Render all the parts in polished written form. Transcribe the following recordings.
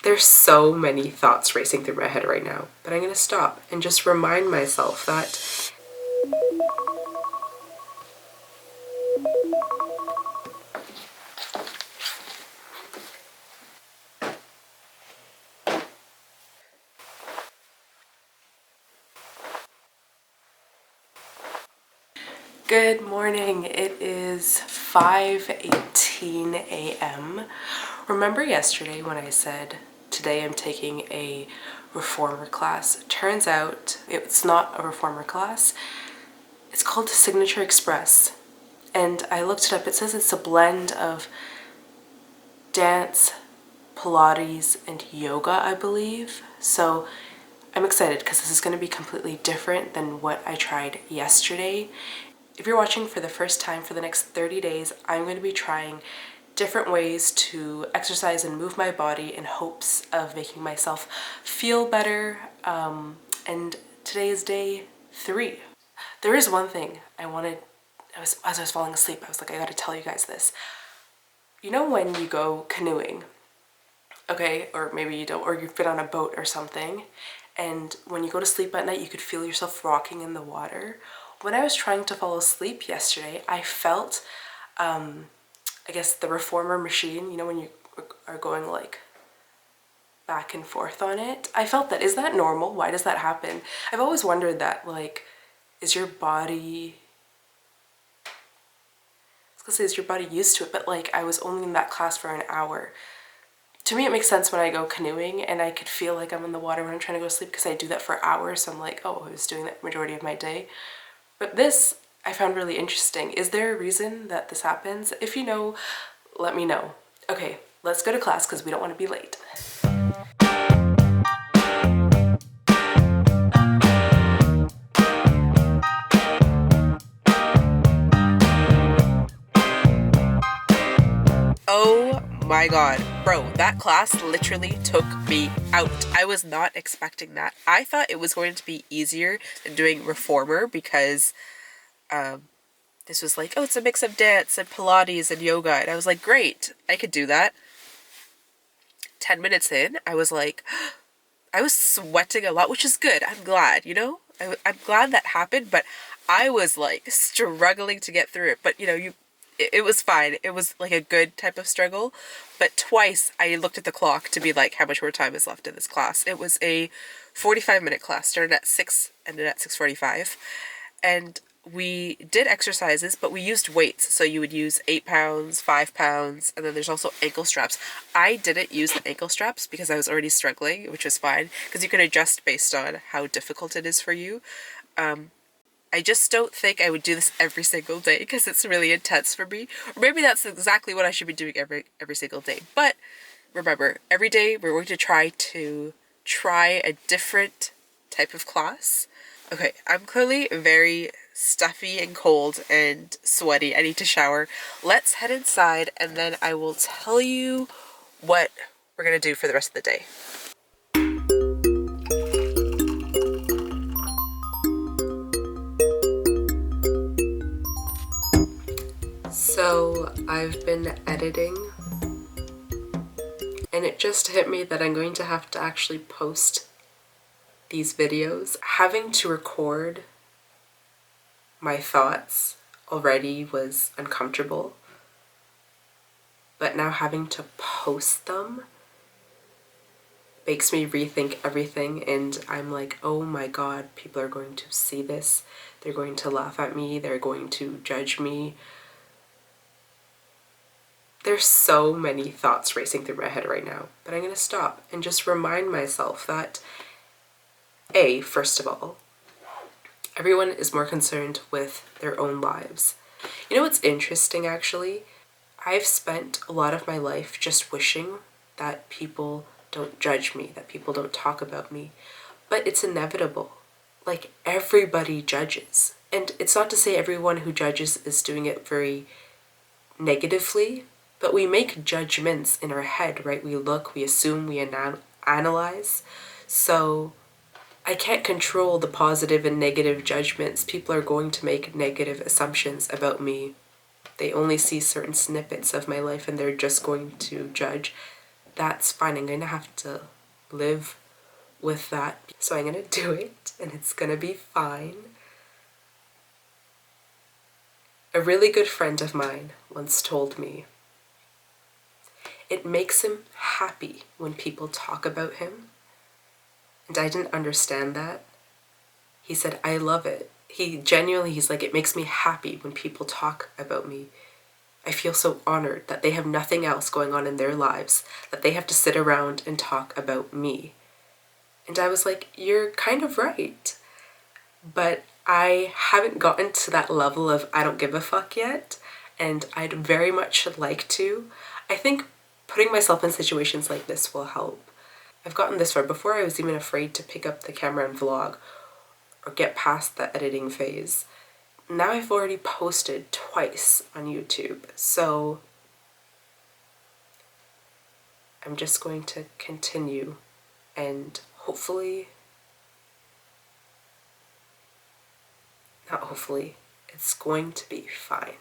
There's so many thoughts racing through my head right now, but I'm gonna stop and just remind myself that good morning. It is 5:18 a.m. Remember yesterday when I said today I'm taking a reformer class? Turns out it's not a reformer class. It's called Signature Express. And I looked it up. It says it's a blend of dance, pilates, and yoga, I believe. So I'm excited because this is going to be completely different than what I tried yesterday. If you're watching for the first time, for the next 30 days, I'm going to be trying different ways to exercise and move my body in hopes of making myself feel better. And today is day 3. There is one thing as I was falling asleep, I was like, I gotta tell you guys this. You know when you go canoeing, okay, or maybe you don't, or you've been on a boat or something, and when you go to sleep at night, you could feel yourself rocking in the water. When I was trying to fall asleep yesterday, I felt, I guess the reformer machine, you know, when you are going like back and forth on it. I felt that. Is that normal? Why does that happen? I've always wondered that, like, is your body used to it? But like, I was only in that class for an hour. To me, it makes sense when I go canoeing and I could feel like I'm in the water when I'm trying to go to sleep because I do that for hours. So I'm like, oh, I was doing that majority of my day. But this I found really interesting. Is there a reason that this happens? If you know, let me know. Okay, let's go to class because we don't want to be late. Oh my god, bro, that class literally took me out. I was not expecting that. I thought it was going to be easier than doing reformer because this was like, oh, it's a mix of dance and pilates and yoga, and I was like, great, I could do that. 10 minutes in, I was like, I was sweating a lot, which is good. I'm glad, you know? I'm glad that happened, but I was like struggling to get through it. But you know, it was fine. It was like a good type of struggle. But twice I looked at the clock to be like, how much more time is left in this class? It was a 45-minute class, started at 6, ended at 6:45. And we did exercises, but we used weights. So you would use 8 pounds, 5 pounds, and then there's also ankle straps. I didn't use the ankle straps because I was already struggling, which was fine, because you can adjust based on how difficult it is for you. I just don't think I would do this every single day because it's really intense for me. Or maybe that's exactly what I should be doing every single day. But remember, every day we're going to try a different type of class. Okay, I'm clearly very stuffy and cold and sweaty. I need to shower. Let's head inside and then I will tell you what we're going to do for the rest of the day. So I've been editing and it just hit me that I'm going to have to actually post these videos. Having to record my thoughts already was uncomfortable, but now having to post them makes me rethink everything, and I'm like, oh my god, people are going to see this, they're going to laugh at me, they're going to judge me. There's so many thoughts racing through my head right now, but I'm gonna stop and just remind myself that first of all, everyone is more concerned with their own lives. You know what's interesting, actually? I've spent a lot of my life just wishing that people don't judge me, that people don't talk about me. But it's inevitable. Like, everybody judges. And it's not to say everyone who judges is doing it very negatively, but we make judgments in our head, right? We look, we assume, we analyze. So I can't control the positive and negative judgments. People are going to make negative assumptions about me. They only see certain snippets of my life and they're just going to judge. that's fine. I'm going to have to live with that. So I'm going to do it, and it's going to be fine. A really good friend of mine once told me, it makes him happy when people talk about him. And I didn't understand that. He said, I love it. He's like, it makes me happy when people talk about me. I feel so honored that they have nothing else going on in their lives, that they have to sit around and talk about me. And I was like, you're kind of right. But I haven't gotten to that level of I don't give a fuck yet, and I'd very much like to. I think putting myself in situations like this will help. I've gotten this far. Before I was even afraid to pick up the camera and vlog or get past the editing phase. Now I've already posted twice on YouTube, so I'm just going to continue and it's going to be fine.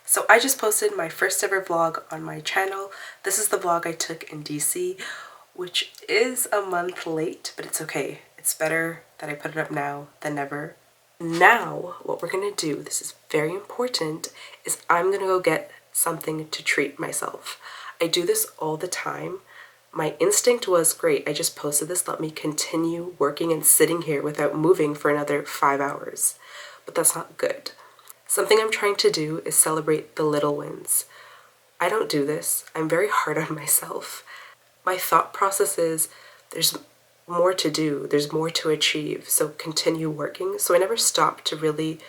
So I just posted my first ever vlog on my channel. This is the vlog I took in DC, which is a month late, but it's okay. It's better that I put it up now than never. Now, what we're gonna do, this is very important, is I'm gonna go get something to treat myself. I do this all the time. My instinct was, great, I just posted this, let me continue working and sitting here without moving for another 5 hours. But that's not good. Something I'm trying to do is celebrate the little wins. I don't do this. I'm very hard on myself. My thought process is there's more to do, there's more to achieve, so continue working. So I never stop to really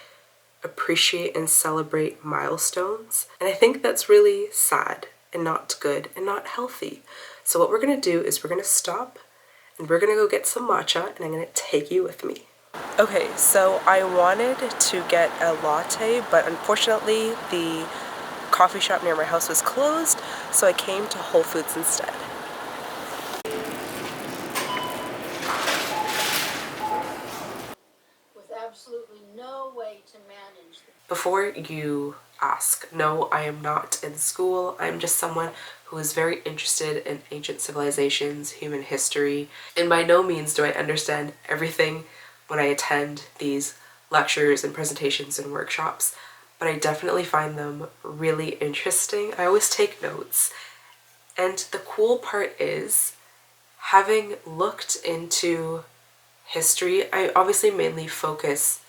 appreciate and celebrate milestones. And I think that's really sad and not good and not healthy. So what we're gonna do is we're gonna stop and we're gonna go get some matcha, and I'm gonna take you with me. Okay, so I wanted to get a latte, but unfortunately the coffee shop near my house was closed, so I came to Whole Foods instead. With absolutely no way to manage them. Before you ask, no, I am not in school. I'm just someone who is very interested in ancient civilizations, human history, and by no means do I understand everything when I attend these lectures and presentations and workshops, but I definitely find them really interesting. I always take notes, and the cool part is, having looked into history, I obviously mainly focus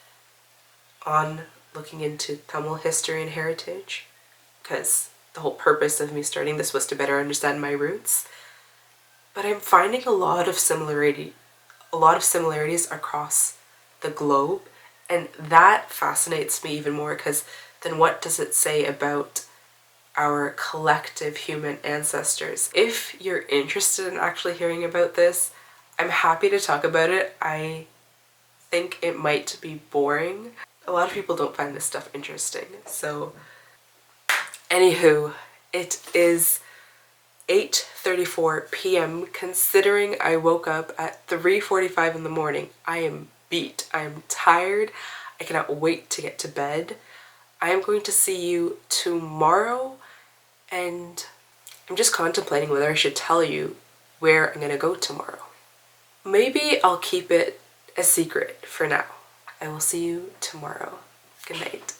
on looking into Tamil history and heritage, because the whole purpose of me starting this was to better understand my roots. But I'm finding a lot of similarities across the globe, and that fascinates me even more, because then what does it say about our collective human ancestors? If you're interested in actually hearing about this, I'm happy to talk about it. I think it might be boring. A lot of people don't find this stuff interesting. So, anywho, it is 8:34 p.m. considering I woke up at 3:45 in the morning. I am beat. I am tired. I cannot wait to get to bed. I am going to see you tomorrow, and I'm just contemplating whether I should tell you where I'm going to go tomorrow. Maybe I'll keep it a secret for now. I will see you tomorrow. Good night.